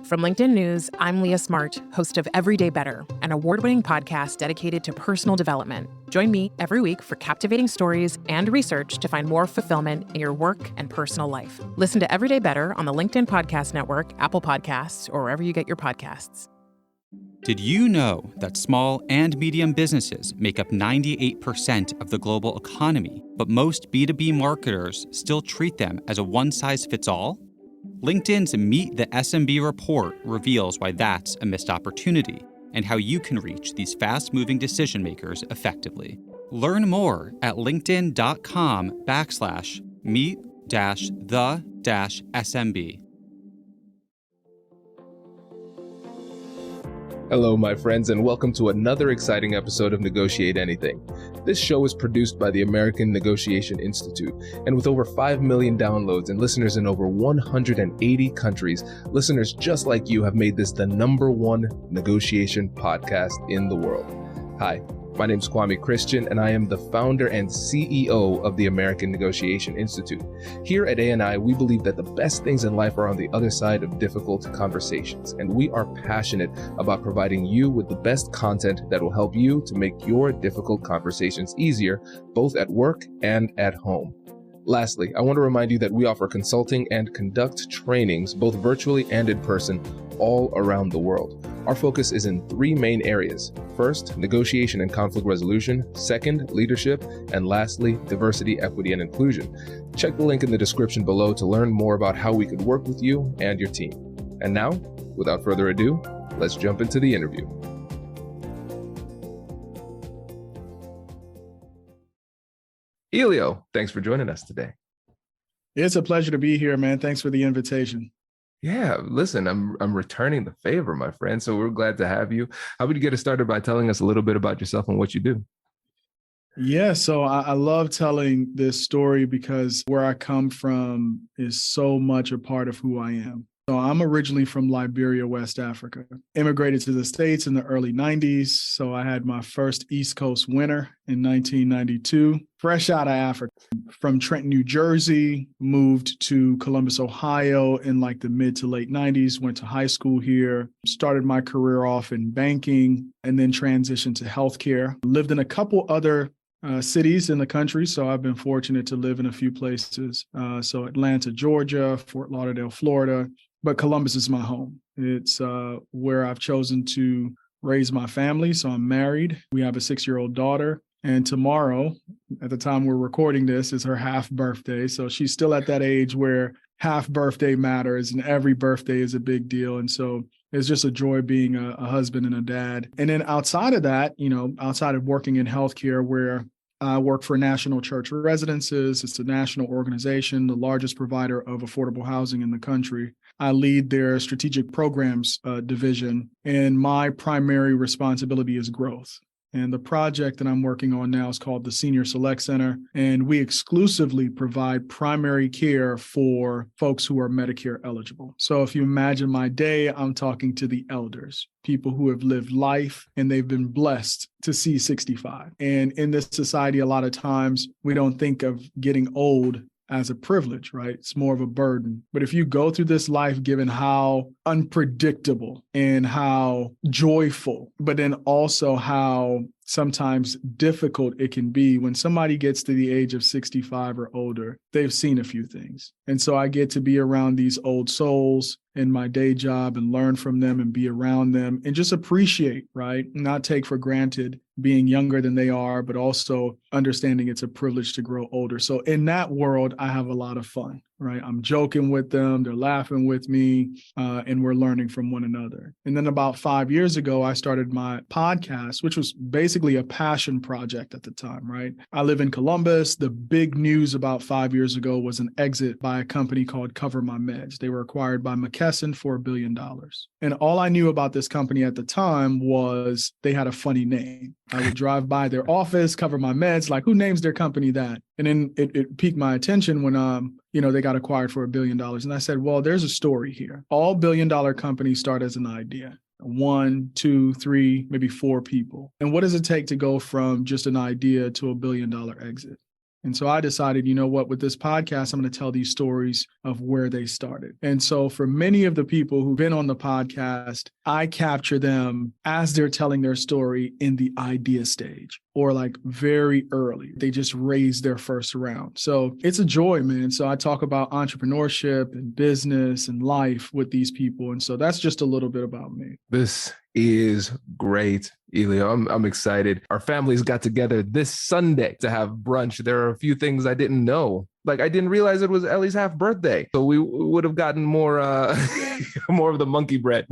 From LinkedIn News, I'm Leah Smart, host of Everyday Better, an award-winning podcast dedicated to personal development. Join me every week for captivating stories and research to find more fulfillment in your work and personal life. Listen to Everyday Better on the LinkedIn Podcast Network, Apple Podcasts, or wherever you get your podcasts. Did you know that small and medium businesses make up 98% of the global economy, but most B2B marketers still treat them as a one-size-fits-all? LinkedIn's Meet the SMB report reveals why that's a missed opportunity and how you can reach these fast-moving decision makers effectively. Learn more at linkedin.com/meet-the-SMB. Hello, my friends, and welcome to another exciting episode of Negotiate Anything. This show is produced by the American Negotiation Institute, and with over 5 million downloads and listeners in over 180 countries, listeners just like you have made this the #1 negotiation podcast in the world. Hi, my name is Kwame Christian, and I am the founder and CEO of the American Negotiation Institute. Here at ANI, we believe that the best things in life are on the other side of difficult conversations, and we are passionate about providing you with the best content that will help you to make your difficult conversations easier, both at work and at home. Lastly, I want to remind you that we offer consulting and conduct trainings, both virtually and in person, all around the world. Our focus is in 3 main areas. First, negotiation and conflict resolution. Second, leadership. And lastly, diversity, equity, and inclusion. Check the link in the description below to learn more about how we could work with you and your team. And now, without further ado, let's jump into the interview. Elio, thanks for joining us today. It's a pleasure to be here, man. Thanks for the invitation. Yeah, listen, I'm returning the favor, my friend. So we're glad to have you. How would you get us started by telling us a little bit about yourself and what you do? Yeah, so I love telling this story because where I come from is so much a part of who I am. So I'm originally from Liberia, West Africa. Immigrated to the States in the early 90s. So I had my first East Coast winter in 1992, fresh out of Africa. From Trenton, New Jersey, moved to Columbus, Ohio in like the mid to late 90s, went to high school here, started my career off in banking, and then transitioned to healthcare. Lived in a couple other cities in the country. So I've been fortunate to live in a few places. So Atlanta, Georgia, Fort Lauderdale, Florida. But Columbus is my home. It's where I've chosen to raise my family. So I'm married. We have a 6-year-old daughter. And tomorrow, at the time we're recording this, is her half birthday. So she's still at that age where half birthday matters and every birthday is a big deal. And so it's just a joy being a husband and a dad. And then outside of that, outside of working in healthcare, where I work for National Church Residences. It's a national organization, the largest provider of affordable housing in the country. I lead their strategic programs division, and my primary responsibility is growth. And the project that I'm working on now is called the Senior Select Center, and we exclusively provide primary care for folks who are Medicare eligible. So if you imagine my day, I'm talking to the elders, people who have lived life and they've been blessed to see 65. And in this society, a lot of times we don't think of getting old as a privilege, right? It's more of a burden. But if you go through this life, given how unpredictable and how joyful, but then also how sometimes difficult it can be when somebody gets to the age of 65 or older, they've seen a few things. And so I get to be around these old souls in my day job and learn from them and be around them and just appreciate, right? Not take for granted being younger than they are, but also understanding it's a privilege to grow older. So in that world, I have a lot of fun, right? I'm joking with them, they're laughing with me, and we're learning from one another. And then about 5 years ago, I started my podcast, which was basically a passion project at the time, right? I live in Columbus. The big news about 5 years ago was an exit by a company called Cover My Meds. They were acquired by McKesson for $1 billion. And all I knew about this company at the time was they had a funny name. I would drive by their office, Cover My Meds, like, who names their company that? And then it piqued my attention when, they got acquired for $1 billion. And I said, well, there's a story here. All $1 billion companies start as an idea. 1, 2, 3, maybe 4 people. And what does it take to go from just an idea to $1 billion exit? And so I decided, you know what, with this podcast, I'm going to tell these stories of where they started. And so for many of the people who've been on the podcast, I capture them as they're telling their story in the idea stage or like very early. They just raised their first round. So it's a joy, man. So I talk about entrepreneurship and business and life with these people. And so that's just a little bit about me. This is great, Elio. I'm excited. Our families got together this Sunday to have brunch. There are a few things I didn't know. Like I didn't realize it was Ellie's half birthday. So we would have gotten more more of the monkey bread.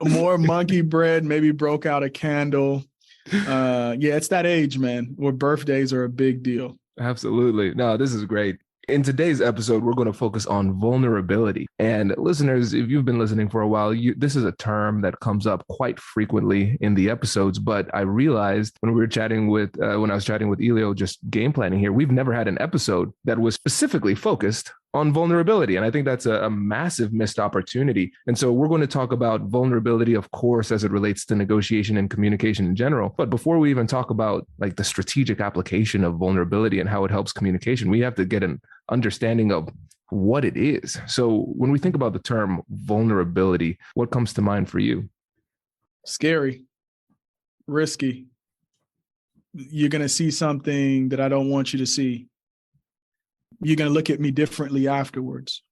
More monkey bread, maybe broke out a candle. Yeah, it's that age, man, where birthdays are a big deal. Absolutely. No, this is great. In today's episode, we're going to focus on vulnerability. And listeners, if you've been listening for a while, this is a term that comes up quite frequently in the episodes. But I realized when I was chatting with Elio, just game planning here, we've never had an episode that was specifically focused on vulnerability. And I think that's a massive missed opportunity. And so we're going to talk about vulnerability, of course, as it relates to negotiation and communication in general. But before we even talk about like the strategic application of vulnerability and how it helps communication, we have to get an understanding of what it is. So when we think about the term vulnerability, what comes to mind for you? Scary, risky. You're going to see something that I don't want you to see. You're going to look at me differently afterwards.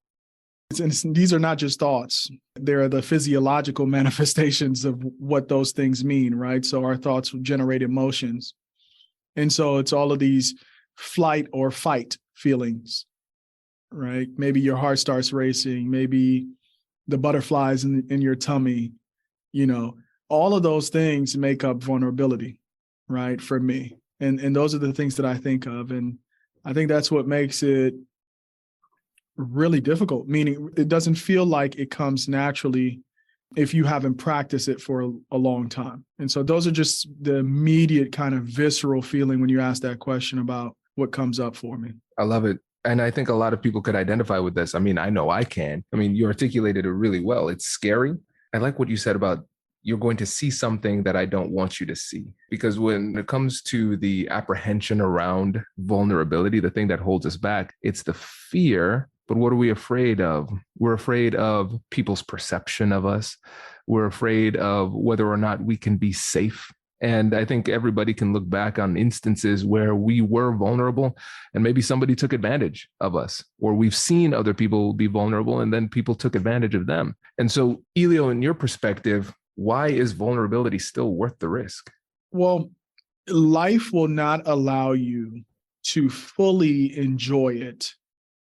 And these are not just thoughts. They're the physiological manifestations of what those things mean, right? So our thoughts generate emotions. And so it's all of these flight or fight feelings, right? Maybe your heart starts racing, maybe the butterflies in your tummy, all of those things make up vulnerability, right? For me. And those are the things that I think of. And I think that's what makes it really difficult, meaning it doesn't feel like it comes naturally if you haven't practiced it for a long time. And so those are just the immediate kind of visceral feeling when you ask that question about what comes up for me. I love it. And I think a lot of people could identify with this. I mean, I know I can. I mean, you articulated it really well. It's scary. I like what you said about you're going to see something that I don't want you to see. Because when it comes to the apprehension around vulnerability, the thing that holds us back, it's the fear. But what are we afraid of? We're afraid of people's perception of us. We're afraid of whether or not we can be safe. And I think everybody can look back on instances where we were vulnerable and maybe somebody took advantage of us, or we've seen other people be vulnerable and then people took advantage of them. And so, Elio, in your perspective, why is vulnerability still worth the risk? Well, life will not allow you to fully enjoy it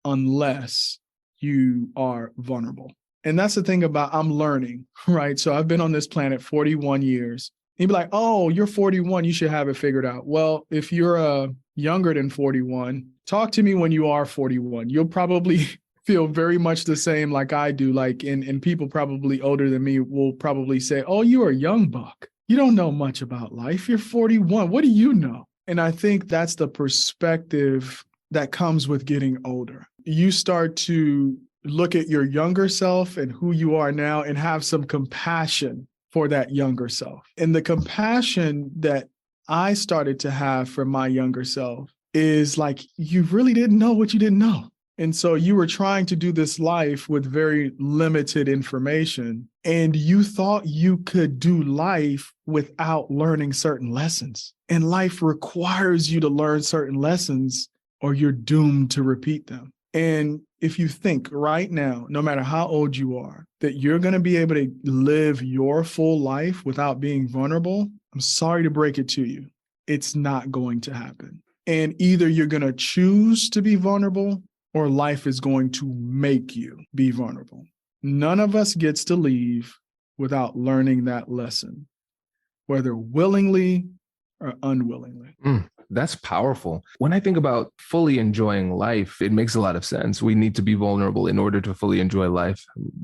unless you are vulnerable. And that's the thing about I'm learning, right? So I've been on this planet 41 years. You'd be like, oh, you're 41, you should have it figured out. Well, if you're younger than 41, talk to me when you are 41. You'll probably feel very much the same like I do. Like, and people probably older than me will probably say, oh, you're a young buck. You don't know much about life. You're 41. What do you know? And I think that's the perspective that comes with getting older. You start to look at your younger self and who you are now and have some compassion for that younger self. And the compassion that I started to have for my younger self is like, you really didn't know what you didn't know. And so you were trying to do this life with very limited information, and you thought you could do life without learning certain lessons. And life requires you to learn certain lessons or you're doomed to repeat them. And if you think right now, no matter how old you are, that you're going to be able to live your full life without being vulnerable, I'm sorry to break it to you. It's not going to happen. And either you're going to choose to be vulnerable or life is going to make you be vulnerable. None of us gets to leave without learning that lesson, whether willingly or unwillingly. That's powerful. When I think about fully enjoying life, it makes a lot of sense. We need to be vulnerable in order to fully enjoy life.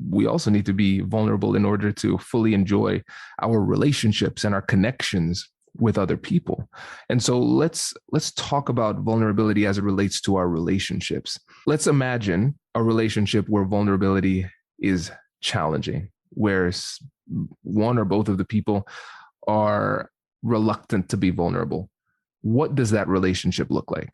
We also need to be vulnerable in order to fully enjoy our relationships and our connections with other people. And so let's talk about vulnerability as it relates to our relationships. Let's imagine a relationship where vulnerability is challenging, where one or both of the people are reluctant to be vulnerable. What does that relationship look like?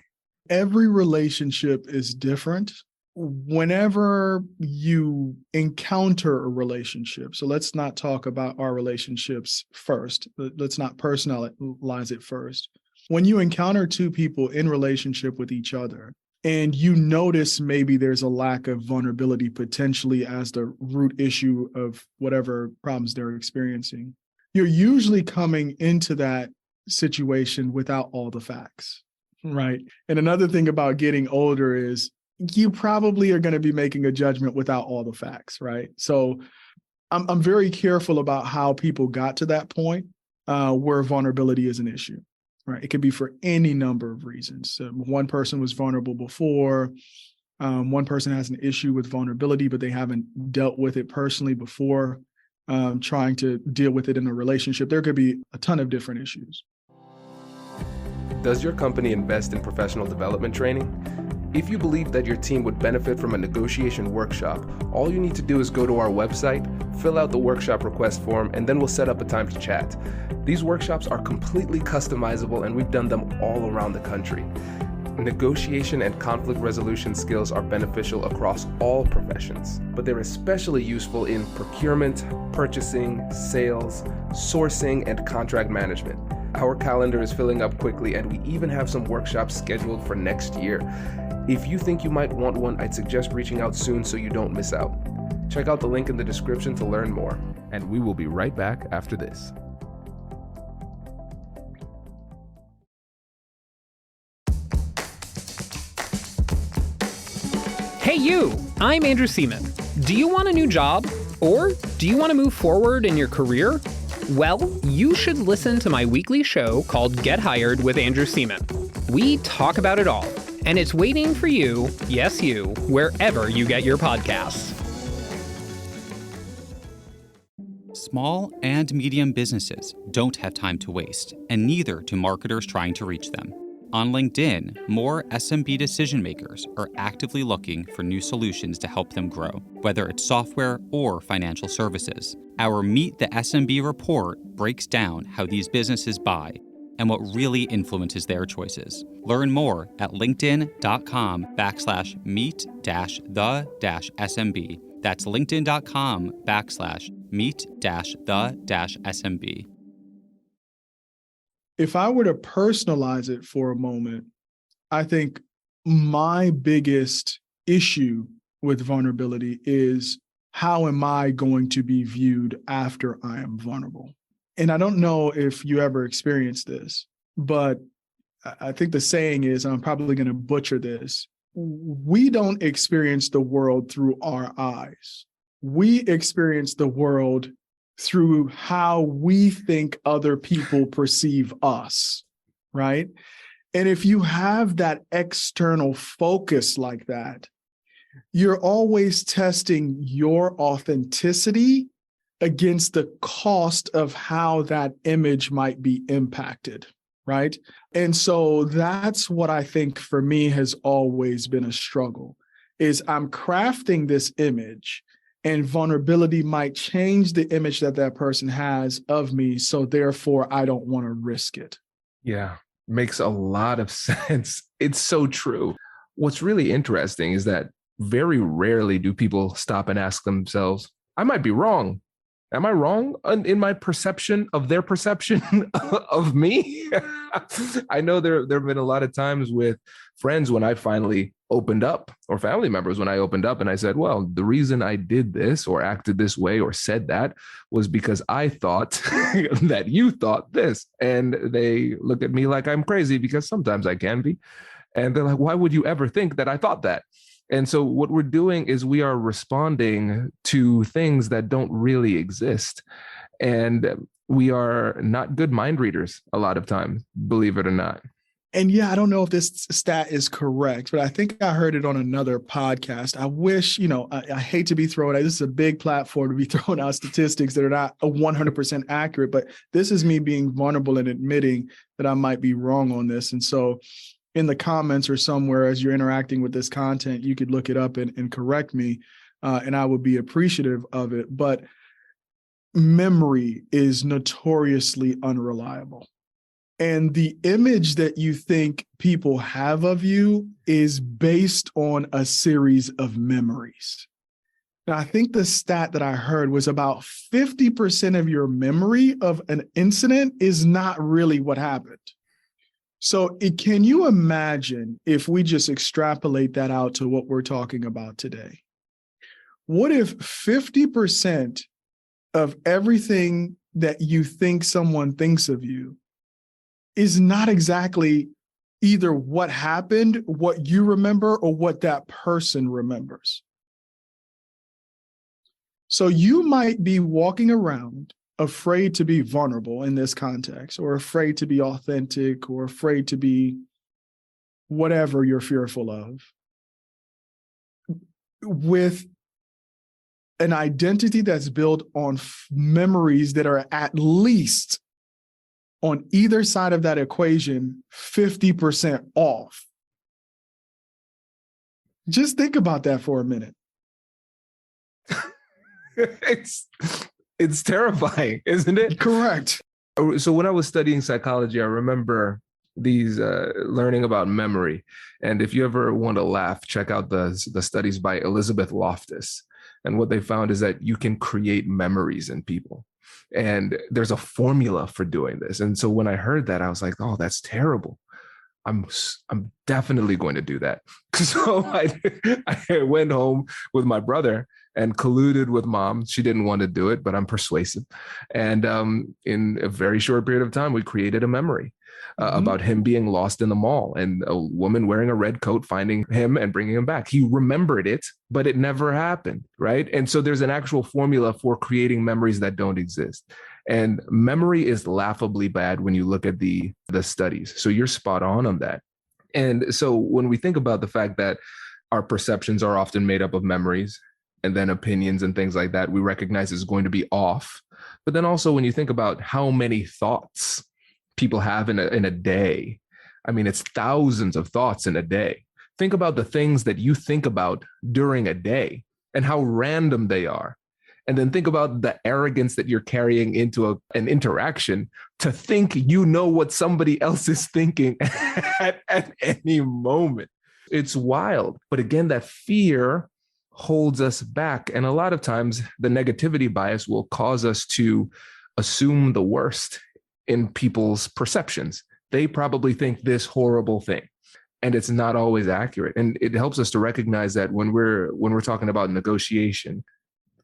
Every relationship is different. Whenever you encounter a relationship, so let's not talk about our relationships first. Let's not personalize it first. When you encounter two people in relationship with each other, and you notice maybe there's a lack of vulnerability potentially as the root issue of whatever problems they're experiencing, you're usually coming into that situation without all the facts, right? And another thing about getting older is you probably are going to be making a judgment without all the facts, right? So I'm very careful about how people got to that point where vulnerability is an issue, right? It could be for any number of reasons. One person was vulnerable before. One person has an issue with vulnerability, but they haven't dealt with it personally before trying to deal with it in a relationship. There could be a ton of different issues. Does your company invest in professional development training? If you believe that your team would benefit from a negotiation workshop, all you need to do is go to our website, fill out the workshop request form, and then we'll set up a time to chat. These workshops are completely customizable, and we've done them all around the country. Negotiation and conflict resolution skills are beneficial across all professions, but they're especially useful in procurement, purchasing, sales, sourcing, and contract management. Our calendar is filling up quickly, and we even have some workshops scheduled for next year. If you think you might want one, I'd suggest reaching out soon so you don't miss out. Check out the link in the description to learn more, and we will be right back after this. Hey you, I'm Andrew Seaman. Do you want a new job? Or do you want to move forward in your career? Well, you should listen to my weekly show called Get Hired with Andrew Seaman. We talk about it all, and it's waiting for you, yes you, wherever you get your podcasts. Small and medium businesses don't have time to waste, and neither do marketers trying to reach them. On LinkedIn, more SMB decision makers are actively looking for new solutions to help them grow, whether it's software or financial services. Our Meet the SMB report breaks down how these businesses buy and what really influences their choices. Learn more at linkedin.com/meet-the-SMB. That's linkedin.com/meet-the-SMB. If I were to personalize it for a moment, I think my biggest issue with vulnerability is how am I going to be viewed after I am vulnerable? And I don't know if you ever experienced this, but I think the saying is, and I'm probably going to butcher this, we don't experience the world through our eyes. We experience the world through how we think other people perceive us, right? And if you have that external focus like that, you're always testing your authenticity against the cost of how that image might be impacted, right? And so that's what I think for me has always been a struggle, is I'm crafting this image and vulnerability might change the image that that person has of me. So therefore, I don't want to risk it. Yeah, makes a lot of sense. It's so true. What's really interesting is that very rarely do people stop and ask themselves, I might be wrong. Am I wrong in my perception of their perception of me? I know there have been a lot of times with friends when I finally opened up, or family members when I opened up and I said, well, the reason I did this or acted this way or said that was because I thought that you thought this. And they look at me like I'm crazy, because sometimes I can be. And they're like, why would you ever think that I thought that? And so what we're doing is we are responding to things that don't really exist. And we are not good mind readers a lot of times, believe it or not. And yeah, I don't know if this stat is correct, but I think I heard it on another podcast. I wish, I hate to be throwing out, this is a big platform to be throwing out statistics that are not 100% accurate, but this is me being vulnerable and admitting that I might be wrong on this. And so in the comments or somewhere as you're interacting with this content, you could look it up and correct me, and I would be appreciative of it. But memory is notoriously unreliable. And the image that you think people have of you is based on a series of memories. Now, I think the stat that I heard was about 50% of your memory of an incident is not really what happened. So can you imagine if we just extrapolate that out to what we're talking about today? What if 50% of everything that you think someone thinks of you is not exactly either what happened, what you remember, or what that person remembers? So you might be walking around afraid to be vulnerable in this context, or afraid to be authentic, or afraid to be whatever you're fearful of, with an identity that's built on memories that are at least on either side of that equation 50% off. Just think about that for a minute. It's terrifying, isn't it? Correct. So when I was studying psychology, I remember these learning about memory. And if you ever want to laugh, check out the studies by Elizabeth Loftus. And what they found is that you can create memories in people. And there's a formula for doing this. And so when I heard that, I was like, oh, that's terrible. I'm definitely going to do that. So I went home with my brother and colluded with mom. She didn't want to do it, but I'm persuasive. And in a very short period of time, we created a memory about him being lost in the mall and a woman wearing a red coat finding him and bringing him back. He remembered it, but it never happened, right? And so there's an actual formula for creating memories that don't exist. And memory is laughably bad when you look at the studies. So you're spot on that. And so when we think about the fact that our perceptions are often made up of memories and then opinions and things like that, we recognize it's going to be off. But then also when you think about how many thoughts people have in a day, I mean, it's thousands of thoughts in a day. Think about the things that you think about during a day and how random they are. And then think about the arrogance that you're carrying into an interaction to think you know what somebody else is thinking at any moment. It's wild. But again, that fear holds us back. And a lot of times the negativity bias will cause us to assume the worst in people's perceptions. They probably think this horrible thing, and it's not always accurate. And it helps us to recognize that when we're talking about negotiation,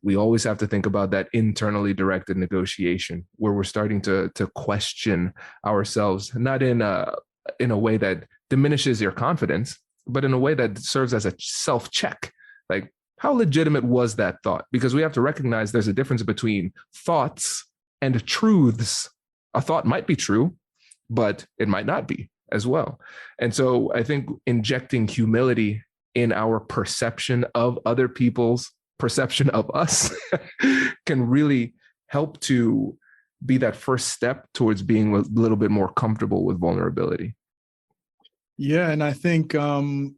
we always have to think about that internally directed negotiation where we're starting to question ourselves, not in a way that diminishes your confidence, but in a way that serves as a self-check. Like, how legitimate was that thought? Because we have to recognize there's a difference between thoughts and truths. A thought might be true, but it might not be as well. And so I think injecting humility in our perception of other people's perception of us can really help to be that first step towards being a little bit more comfortable with vulnerability. Yeah, and I think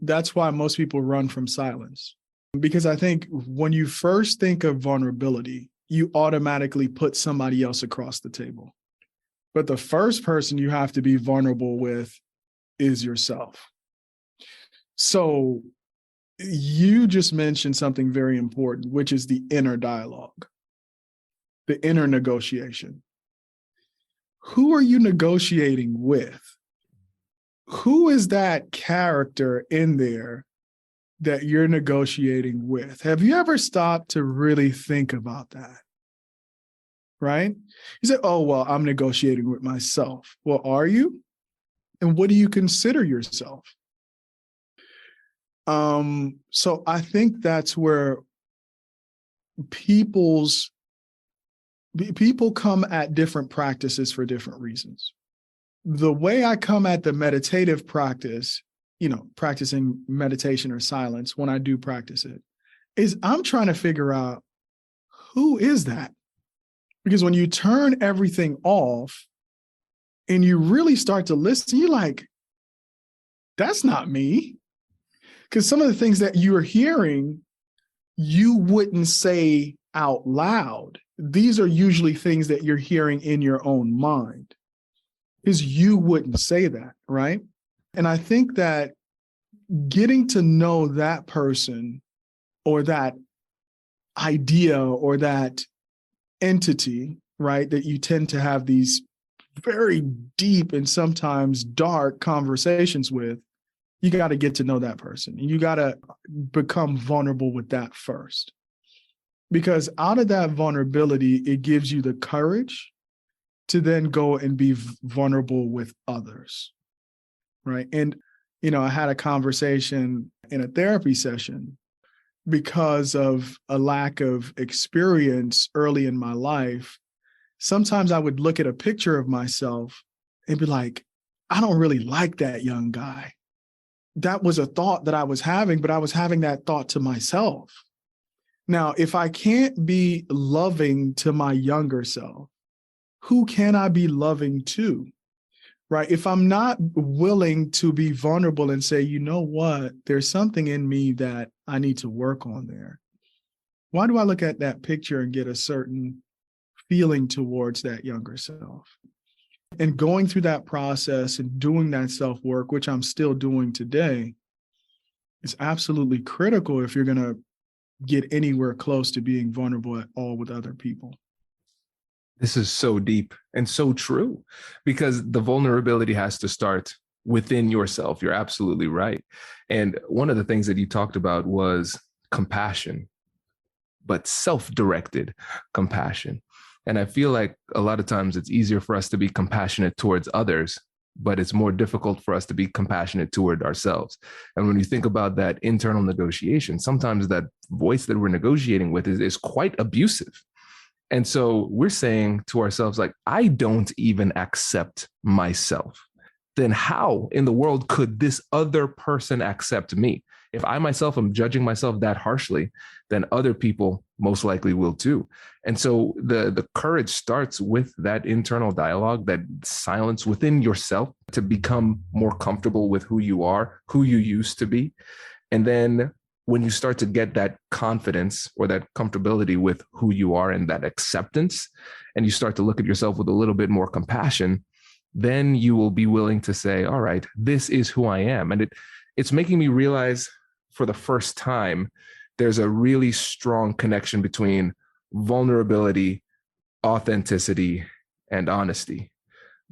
that's why most people run from silence. Because I think when you first think of vulnerability, you automatically put somebody else across the table. But the first person you have to be vulnerable with is yourself. So you just mentioned something very important, which is the inner dialogue, the inner negotiation. Who are you negotiating with? Who is that character in there that you're negotiating with? Have you ever stopped to really think about that? Right? You say, oh, well, I'm negotiating with myself. Well, are you? And what do you consider yourself? So I think that's where people come at different practices for different reasons. The way I come at the meditative practice, practicing meditation or silence when I do practice it, is I'm trying to figure out who is that? Because when you turn everything off and you really start to listen, you're like, that's not me. Because some of the things that you're hearing, you wouldn't say out loud. These are usually things that you're hearing in your own mind. Because you wouldn't say that, right? And I think that getting to know that person or that idea or that entity, right, that you tend to have these very deep and sometimes dark conversations with, you got to get to know that person. You got to become vulnerable with that first. Because out of that vulnerability, it gives you the courage to then go and be vulnerable with others, right? And, I had a conversation in a therapy session because of a lack of experience early in my life. Sometimes I would look at a picture of myself and be like, I don't really like that young guy. That was a thought that I was having, but I was having that thought to myself. Now, if I can't be loving to my younger self, who can I be loving to? Right? If I'm not willing to be vulnerable and say, you know what, there's something in me that I need to work on there. Why do I look at that picture and get a certain feeling towards that younger self? And going through that process and doing that self-work, which I'm still doing today, is absolutely critical if you're going to get anywhere close to being vulnerable at all with other people. This is so deep and so true, because the vulnerability has to start within yourself. You're absolutely right. And one of the things that you talked about was compassion, but self-directed compassion. And I feel like a lot of times it's easier for us to be compassionate towards others, but it's more difficult for us to be compassionate toward ourselves. And when you think about that internal negotiation, sometimes that voice that we're negotiating with is quite abusive. And so we're saying to ourselves, like, I don't even accept myself. Then how in the world could this other person accept me? If I myself am judging myself that harshly, then other people most likely will too. And so the courage starts with that internal dialogue, that silence within yourself to become more comfortable with who you are, who you used to be. And then when you start to get that confidence or that comfortability with who you are and that acceptance, and you start to look at yourself with a little bit more compassion, then you will be willing to say, all right, this is who I am. And it's making me realize for the first time, there's a really strong connection between vulnerability, authenticity, and honesty.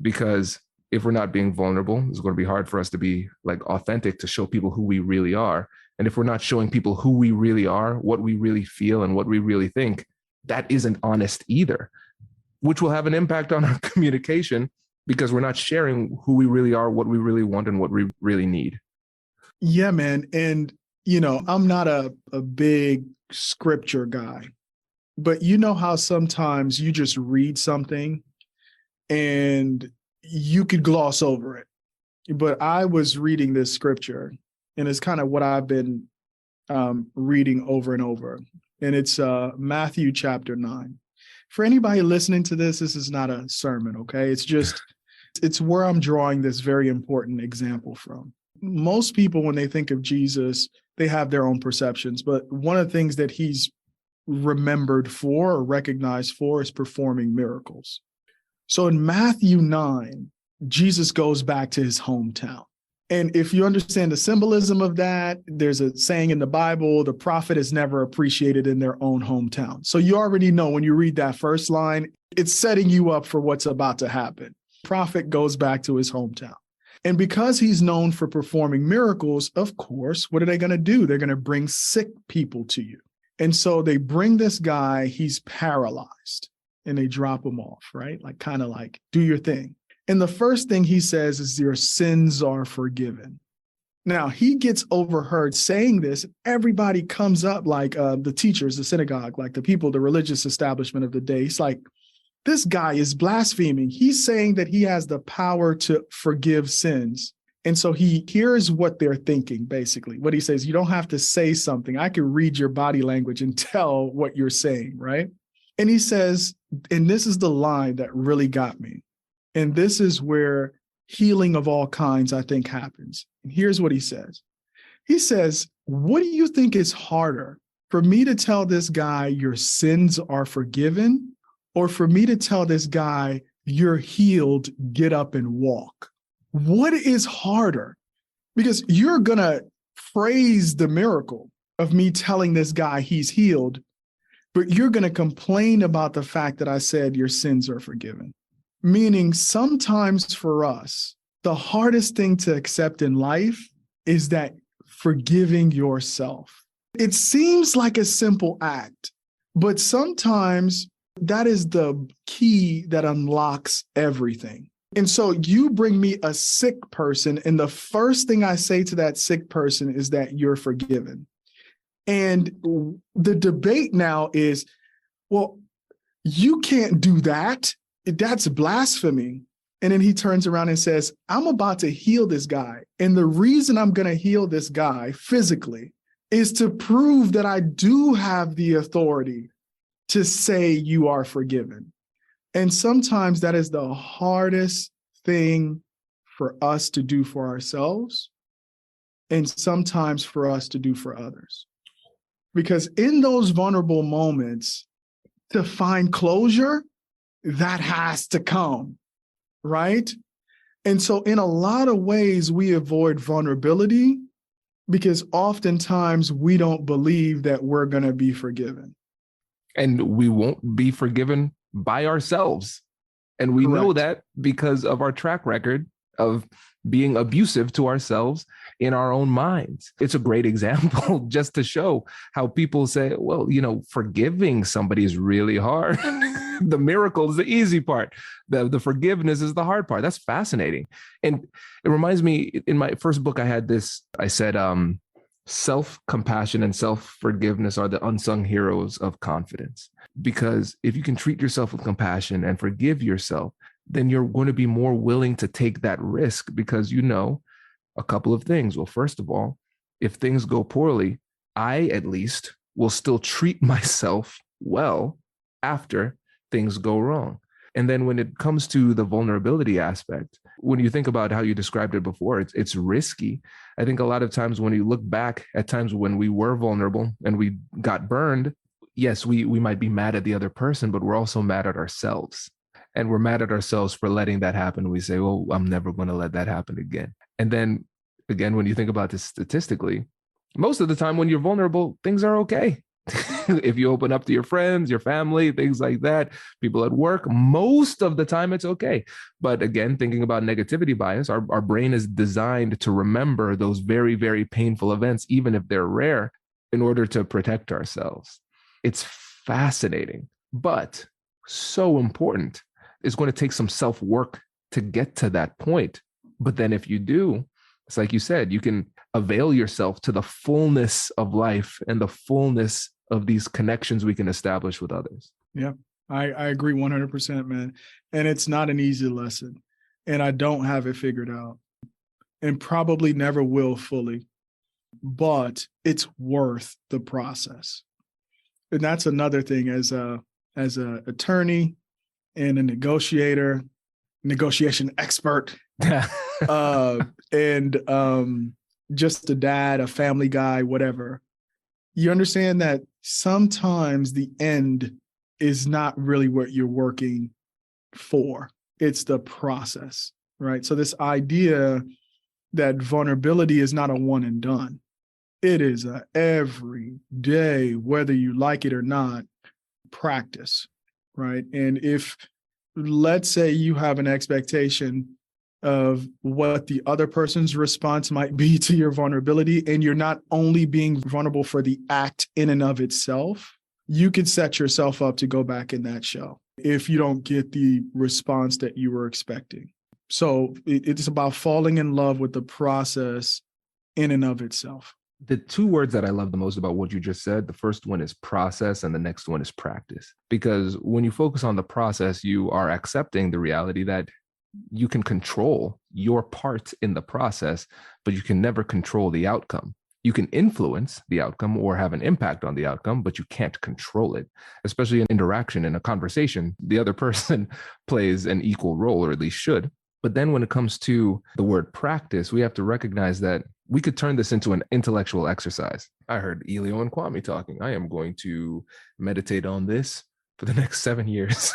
Because if we're not being vulnerable, it's going to be hard for us to be like authentic, to show people who we really are. And if we're not showing people who we really are, what we really feel and what we really think, that isn't honest either, which will have an impact on our communication, because we're not sharing who we really are, what we really want, and what we really need. Yeah, man. And, I'm not a big scripture guy, but you know how sometimes you just read something and you could gloss over it. But I was reading this scripture, and it's kind of what I've been reading over and over. And it's Matthew chapter 9. For anybody listening to this is not a sermon, okay? It's where I'm drawing this very important example from. Most people, when they think of Jesus, they have their own perceptions. But one of the things that he's remembered for or recognized for is performing miracles. So in Matthew 9, Jesus goes back to his hometown. And if you understand the symbolism of that, there's a saying in the Bible, the prophet is never appreciated in their own hometown. So you already know when you read that first line, it's setting you up for what's about to happen. Prophet goes back to his hometown. And because he's known for performing miracles, of course, what are they going to do? They're going to bring sick people to you. And so they bring this guy, he's paralyzed, and they drop him off, right? Like, kind of like, do your thing. And the first thing he says is, your sins are forgiven. Now, he gets overheard saying this. Everybody comes up, like the teachers, the synagogue, like the people, the religious establishment of the day. It's like, this guy is blaspheming. He's saying that he has the power to forgive sins. And so he hears what they're thinking, basically. What he says, you don't have to say something. I can read your body language and tell what you're saying, right? And he says, and this is the line that really got me. And this is where healing of all kinds, I think, happens. And here's what he says. He says, what do you think is harder, for me to tell this guy your sins are forgiven, or for me to tell this guy you're healed, get up and walk. What is harder? Because you're going to praise the miracle of me telling this guy he's healed, but you're going to complain about the fact that I said your sins are forgiven. Meaning sometimes for us, the hardest thing to accept in life is that forgiving yourself. It seems like a simple act, but sometimes that is the key that unlocks everything. And so you bring me a sick person, and the first thing I say to that sick person is that you're forgiven. And the debate now is, well, you can't do that. That's blasphemy. And then he turns around and says, I'm about to heal this guy. And the reason I'm going to heal this guy physically is to prove that I do have the authority to say you are forgiven. And sometimes that is the hardest thing for us to do for ourselves, and sometimes for us to do for others. Because in those vulnerable moments, to find closure, that has to come, right? And so in a lot of ways, we avoid vulnerability because oftentimes we don't believe that we're going to be forgiven. And we won't be forgiven by ourselves. And we know that because of our track record of being abusive to ourselves in our own minds. It's a great example just to show how people say, well, forgiving somebody is really hard. The miracle is the easy part. The forgiveness is the hard part. That's fascinating. And it reminds me, in my first book, I said, self-compassion and self-forgiveness are the unsung heroes of confidence. Because if you can treat yourself with compassion and forgive yourself, then you're going to be more willing to take that risk because a couple of things. Well, first of all, if things go poorly, I at least will still treat myself well after things go wrong. And then when it comes to the vulnerability aspect, when you think about how you described it before, it's risky. I think a lot of times when you look back at times when we were vulnerable and we got burned, yes, we might be mad at the other person, but we're also mad at ourselves. And we're mad at ourselves for letting that happen. We say, well, I'm never going to let that happen again. And then again, when you think about this statistically, most of the time when you're vulnerable, things are okay. If you open up to your friends, your family, things like that, people at work, most of the time it's okay. But again, thinking about negativity bias, our brain is designed to remember those very, very painful events, even if they're rare, in order to protect ourselves. It's fascinating, but so important. It's going to take some self-work to get to that point. But then if you do, it's like you said, you can avail yourself to the fullness of life and the fullness of these connections we can establish with others. Yeah, I agree 100%, man. And it's not an easy lesson. And I don't have it figured out and probably never will fully, but it's worth the process. And that's another thing as a attorney and a negotiation expert, and just a dad, a family guy, whatever. You understand that sometimes the end is not really what you're working for. It's the process, right? So this idea that vulnerability is not a one and done. It is a every day, whether you like it or not, practice, right? And if, let's say you have an expectation of what the other person's response might be to your vulnerability, and you're not only being vulnerable for the act in and of itself, you could set yourself up to go back in that shell if you don't get the response that you were expecting. So it's about falling in love with the process in and of itself. The two words that I love the most about what you just said, the first one is process and the next one is practice. Because when you focus on the process, you are accepting the reality that you can control your part in the process, but you can never control the outcome. You can influence the outcome or have an impact on the outcome, but you can't control it. Especially in interaction, in a conversation, the other person plays an equal role, or at least should. But then when it comes to the word practice, we have to recognize that we could turn this into an intellectual exercise. I heard Elio and Kwame talking. I am going to meditate on this for the next 7 years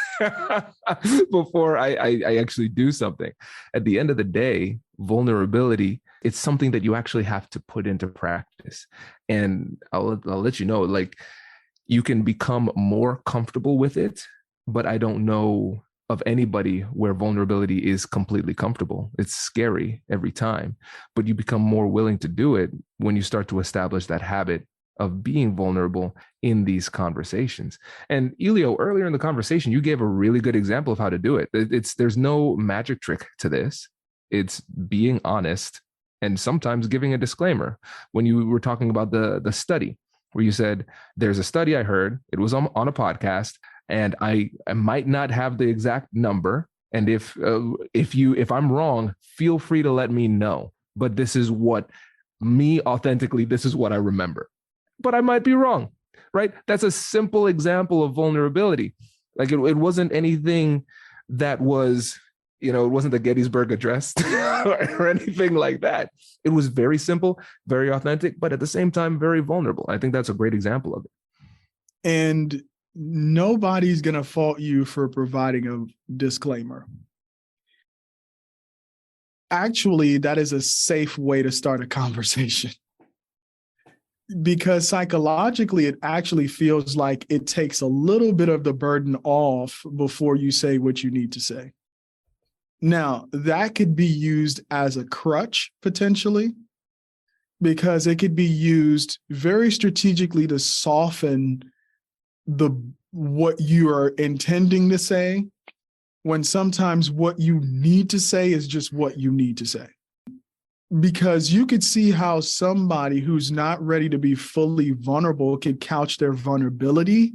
before I actually do something. At the end of the day, vulnerability, it's something that you actually have to put into practice. And I'll let you know, like, you can become more comfortable with it, but I don't know of anybody where vulnerability is completely comfortable. It's scary every time, but you become more willing to do it when you start to establish that habit of being vulnerable in these conversations. And Elio, earlier in the conversation, you gave a really good example of how to do it. There's no magic trick to this. It's being honest and sometimes giving a disclaimer. When you were talking about the study, where you said, there's a study I heard, it was on a podcast, and I might not have the exact number. And if I'm wrong, feel free to let me know. But this is what this is what I remember. But I might be wrong, right? That's a simple example of vulnerability. Like it wasn't anything that was, it wasn't the Gettysburg Address or anything like that. It was very simple, very authentic, but at the same time, very vulnerable. I think that's a great example of it. And nobody's going to fault you for providing a disclaimer. Actually, that is a safe way to start a conversation. Because psychologically, it actually feels like it takes a little bit of the burden off before you say what you need to say. Now, that could be used as a crutch, potentially, because it could be used very strategically to soften what you are intending to say, when sometimes what you need to say is just what you need to say. Because you could see how somebody who's not ready to be fully vulnerable could couch their vulnerability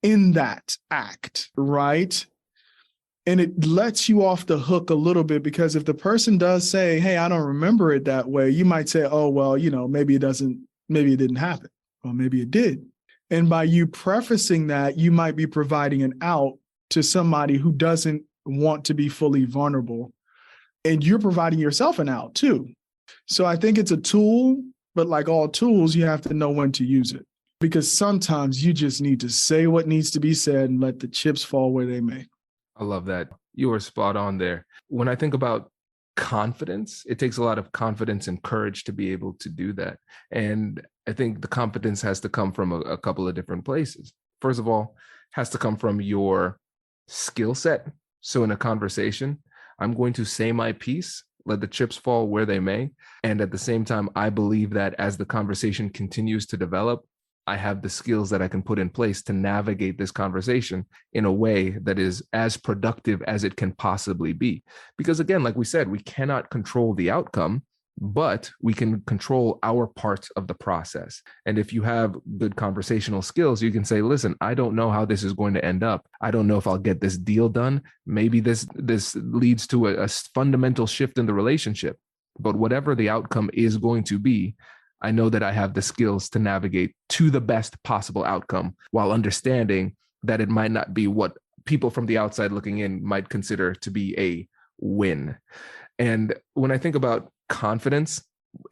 in that act, right? And it lets you off the hook a little bit, because if the person does say, hey, I don't remember it that way, you might say, oh, well, maybe it didn't happen. Well, maybe it did. And by you prefacing that, you might be providing an out to somebody who doesn't want to be fully vulnerable. And you're providing yourself an out too. So I think it's a tool, but like all tools, you have to know when to use it. Because sometimes you just need to say what needs to be said and let the chips fall where they may. I love that. You were spot on there. When I think about confidence, it takes a lot of confidence and courage to be able to do that. And I think the confidence has to come from a couple of different places. First of all, has to come from your skill set. So in a conversation, I'm going to say my piece, let the chips fall where they may. And at the same time, I believe that as the conversation continues to develop, I have the skills that I can put in place to navigate this conversation in a way that is as productive as it can possibly be. Because again, like we said, we cannot control the outcome, but we can control our part of the process. And if you have good conversational skills, you can say, listen, I don't know how this is going to end up. I don't know if I'll get this deal done. Maybe this leads to a fundamental shift in the relationship. But whatever the outcome is going to be, I know that I have the skills to navigate to the best possible outcome, while understanding that it might not be what people from the outside looking in might consider to be a win. And when I think about confidence,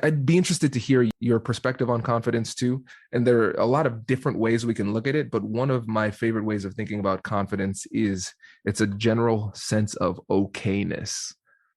I'd be interested to hear your perspective on confidence too. And there are a lot of different ways we can look at it, but one of my favorite ways of thinking about confidence is it's a general sense of okayness.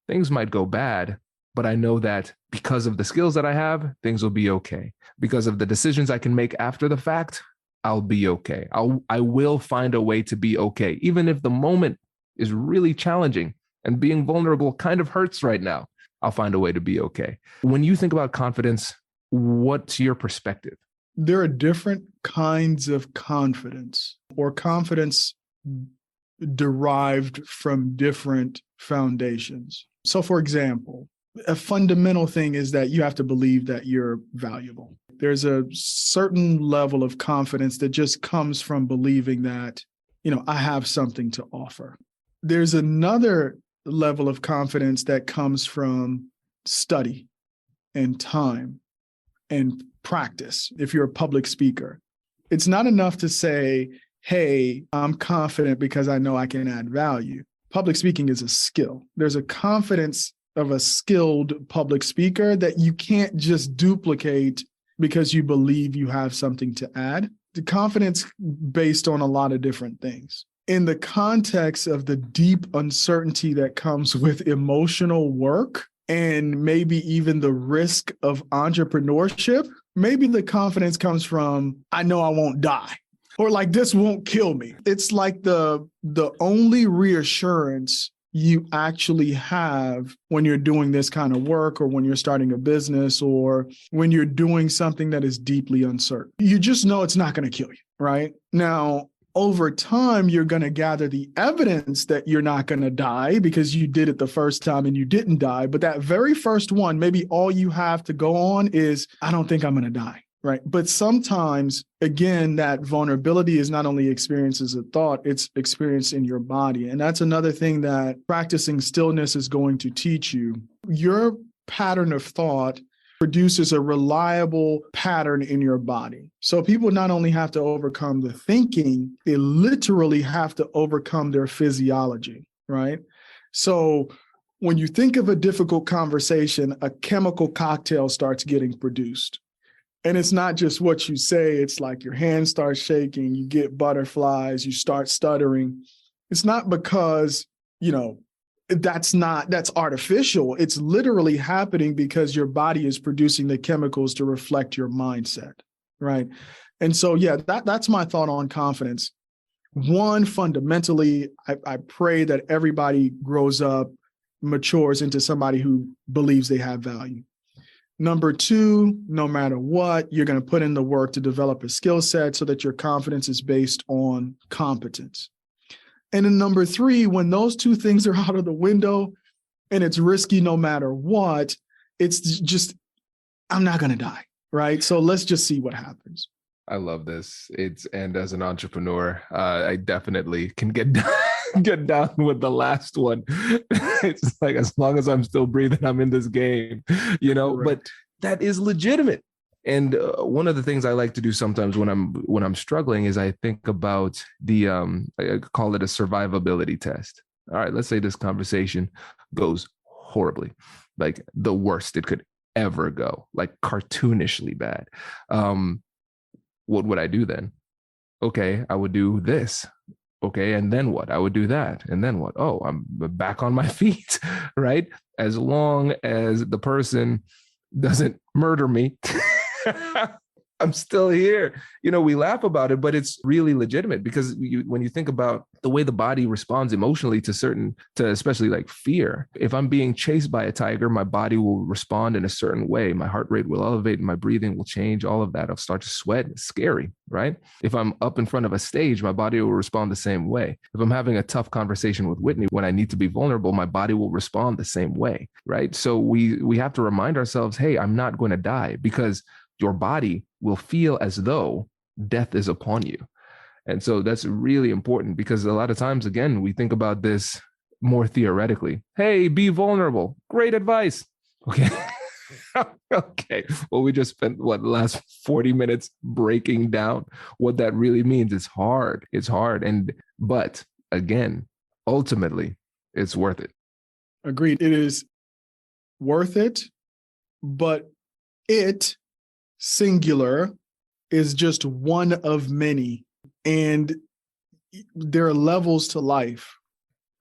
Things might go bad, but I know that because of the skills that I have, things will be okay. Because of the decisions I can make after the fact, I'll be okay. I will find a way to be okay, even if the moment is really challenging and being vulnerable kind of hurts right now. I'll find a way to be okay. When you think about confidence, what's your perspective? There are different kinds of confidence, or confidence derived from different foundations. So for example, a fundamental thing is that you have to believe that you're valuable. There's a certain level of confidence that just comes from believing that, I have something to offer. There's another level of confidence that comes from study and time and practice. If you're a public speaker, it's not enough to say, hey, I'm confident because I know I can add value. Public speaking is a skill. There's a confidence of a skilled public speaker that you can't just duplicate because you believe you have something to add. the confidence based on a lot of different things. In the context of the deep uncertainty that comes with emotional work and maybe even the risk of entrepreneurship, maybe the confidence comes from, I know I won't die, or like, this won't kill me. It's like the only reassurance you actually have when you're doing this kind of work, or when you're starting a business, or when you're doing something that is deeply uncertain. You just know it's not going to kill you, right? Now, over time, you're going to gather the evidence that you're not going to die because you did it the first time and you didn't die. But that very first one, maybe all you have to go on is, I don't think I'm going to die. Right. But sometimes, again, that vulnerability is not only experienced as a thought, it's experienced in your body. And that's another thing that practicing stillness is going to teach you. Your pattern of thought produces a reliable pattern in your body. So people not only have to overcome the thinking, they literally have to overcome their physiology. Right. So when you think of a difficult conversation, a chemical cocktail starts getting produced. And it's not just what you say, it's like your hands start shaking, you get butterflies, you start stuttering. It's not because, that's artificial. It's literally happening because your body is producing the chemicals to reflect your mindset, right? And so, that's my thought on confidence. One, fundamentally, I pray that everybody grows up, matures into somebody who believes they have value. Number two, no matter what, you're going to put in the work to develop a skill set so that your confidence is based on competence. And then number three, when those two things are out of the window and it's risky no matter what, it's just, I'm not going to die, right? So let's just see what happens. I love this. And as an entrepreneur, I definitely can get down with the last one. It's like, as long as I'm still breathing, I'm in this game, Correct. But that is legitimate. And one of the things I like to do sometimes when I'm struggling is I think about I call it a survivability test. All right, let's say this conversation goes horribly, like the worst it could ever go, like cartoonishly bad. What would I do then? Okay, I would do this. Okay, and then what? I would do that. And then what? Oh, I'm back on my feet, right? As long as the person doesn't murder me, I'm still here. We laugh about it, but it's really legitimate because when you think about the way the body responds emotionally to especially like fear, if I'm being chased by a tiger, my body will respond in a certain way. My heart rate will elevate, my breathing will change, all of that. I'll start to sweat. It's scary, right? If I'm up in front of a stage, my body will respond the same way. If I'm having a tough conversation with Whitney when I need to be vulnerable, my body will respond the same way, right? So we have to remind ourselves, hey, I'm not going to die, because your body will feel as though death is upon you. And so that's really important, because a lot of times, again, we think about this more theoretically. Hey, be vulnerable. Great advice. Okay. Okay. Well, we just spent the last 40 minutes breaking down what that really means. It's hard. But again, ultimately, it's worth it. Agreed. It is worth it, but it, singular, is just one of many. And there are levels to life,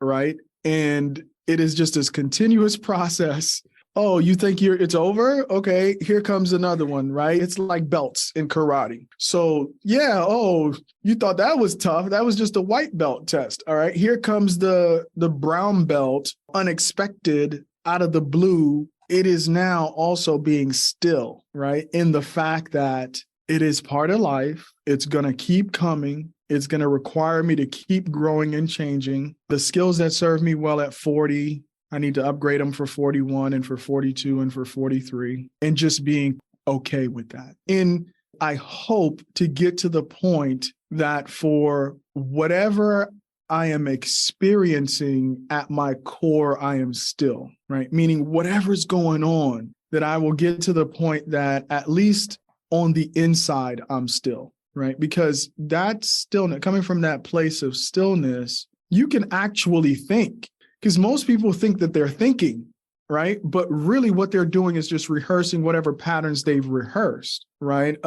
right? And it is just this continuous process. Oh, you think it's over? Okay, here comes another one, right? It's like belts in karate. So you thought that was tough. That was just a white belt test. All right, here comes the brown belt, unexpected, out of the blue. It is now also being still, right? In the fact that it is part of life. It's going to keep coming. It's going to require me to keep growing and changing. The skills that serve me well at 40, I need to upgrade them for 41 and for 42 and for 43, and just being okay with that. And I hope to get to the point that for whatever I am experiencing at my core, I am still, right? Meaning whatever's going on, that I will get to the point that at least on the inside, I'm still, right? Because that's stillness, coming from that place of stillness, you can actually think, because most people think that they're thinking, right? But really what they're doing is just rehearsing whatever patterns they've rehearsed, right?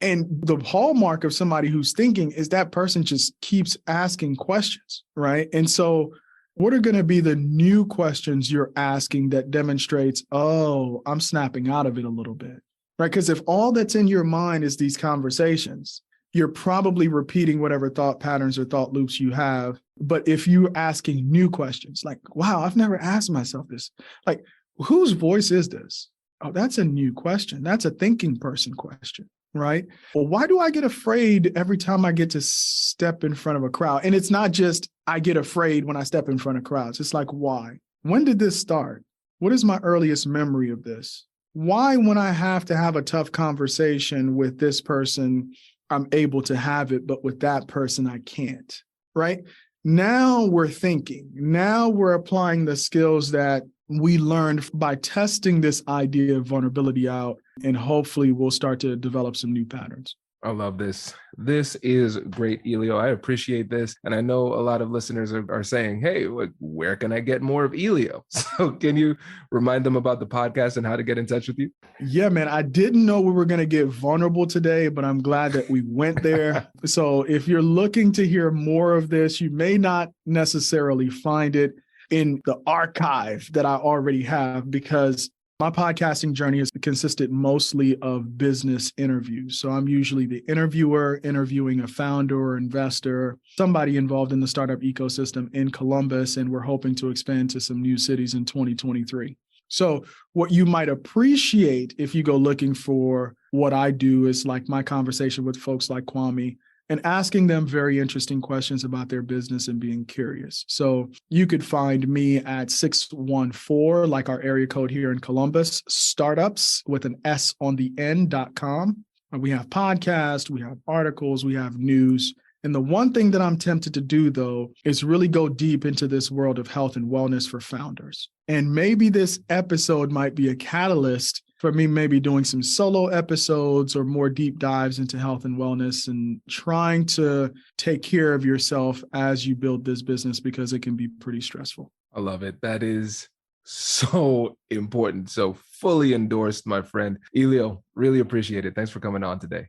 And the hallmark of somebody who's thinking is that person just keeps asking questions, right? And so what are going to be the new questions you're asking that demonstrates, oh, I'm snapping out of it a little bit, right? Because if all that's in your mind is these conversations, you're probably repeating whatever thought patterns or thought loops you have. But if you're asking new questions, like, wow, I've never asked myself this, like, whose voice is this? Oh, that's a new question. That's a thinking person question. Right? Well, why do I get afraid every time I get to step in front of a crowd? And it's not just I get afraid when I step in front of crowds. It's like, why? When did this start? What is my earliest memory of this? Why, when I have to have a tough conversation with this person, I'm able to have it, but with that person, I can't, right? Now we're thinking. Now we're applying the skills that we learned by testing this idea of vulnerability out, and hopefully we'll start to develop some new patterns. I love this. This is great, Elio. I appreciate this. And I know a lot of listeners are saying, hey, where can I get more of Elio? So can you remind them about the podcast and how to get in touch with you? Yeah, man, I didn't know we were going to get vulnerable today, but I'm glad that we went there. So if you're looking to hear more of this, you may not necessarily find it in the archive that I already have, because my podcasting journey has consisted mostly of business interviews. So I'm usually the interviewer interviewing a founder or investor, somebody involved in the startup ecosystem in Columbus, and we're hoping to expand to some new cities in 2023. So what you might appreciate if you go looking for what I do is like my conversation with folks like Kwame, and asking them very interesting questions about their business and being curious. So you could find me at 614, like our area code here in Columbus, startups with an S on the end.com. We have podcasts, we have articles, we have news. And the one thing that I'm tempted to do, though, is really go deep into this world of health and wellness for founders. And maybe this episode might be a catalyst for me maybe doing some solo episodes or more deep dives into health and wellness and trying to take care of yourself as you build this business, because it can be pretty stressful. I love it. That is so important. So fully endorsed, my friend. Elio, really appreciate it. Thanks for coming on today.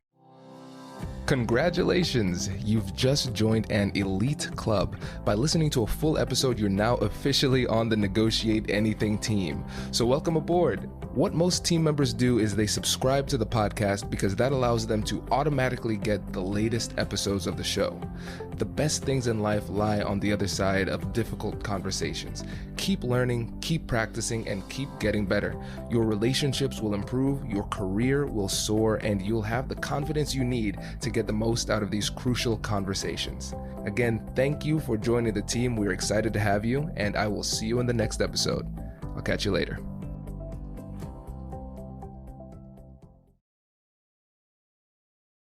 Congratulations, you've just joined an elite club. By listening to a full episode, you're now officially on the Negotiate Anything team. So welcome aboard. What most team members do is they subscribe to the podcast because that allows them to automatically get the latest episodes of the show. The best things in life lie on the other side of difficult conversations. Keep learning, keep practicing, and keep getting better. Your relationships will improve, your career will soar, and you'll have the confidence you need to get the most out of these crucial conversations. Again, thank you for joining the team. We're excited to have you, and I will see you in the next episode. I'll catch you later.